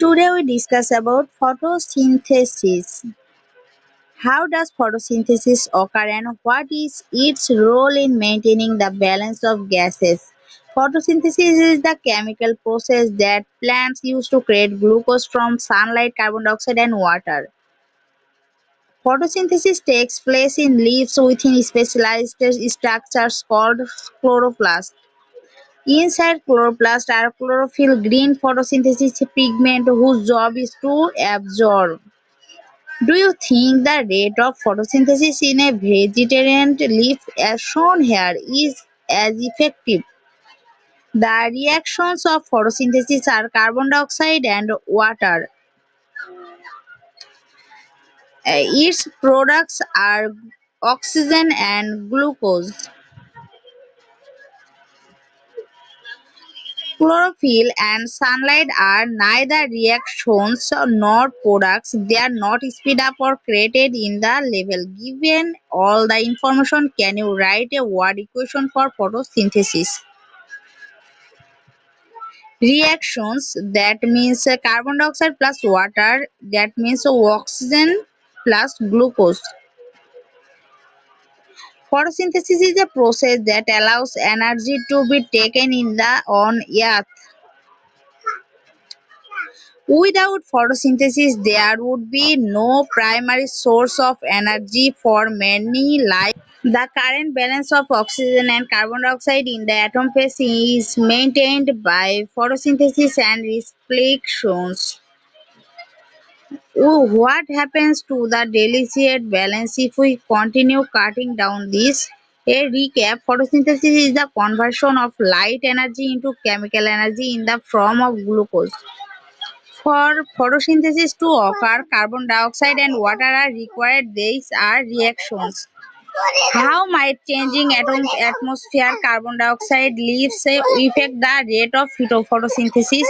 Today we discuss about photosynthesis. How does photosynthesis occur and what is its role in maintaining the balance of gases? Photosynthesis is the chemical process that plants use to create glucose from sunlight, carbon dioxide and water. Photosynthesis takes place in leaves within specialized structures called chloroplasts. Inside chloroplast are chlorophyll green photosynthesis pigment whose job is to absorb. Do you think the rate of photosynthesis in a vegetarian leaf as shown here is as effective? The reactions of photosynthesis are carbon dioxide and water. Its products are oxygen and glucose. Chlorophyll and sunlight are neither reactions nor products. They are not speed up or created in the level. Given all the information, can you write a word equation for photosynthesis? Reactions, that means carbon dioxide plus water, that means oxygen plus glucose. Photosynthesis is a process that allows energy to be taken in the on earth. Without photosynthesis, there would be no primary source of energy for many life. The current balance of oxygen and carbon dioxide in the atom phase is maintained by photosynthesis and respiration. What happens to the delicate balance if we continue cutting down this? A recap: photosynthesis is the conversion of light energy into chemical energy in the form of glucose. For photosynthesis to occur, carbon dioxide and water are required. These are reactions. How might changing atmosphere carbon dioxide leaves affect the rate of photosynthesis?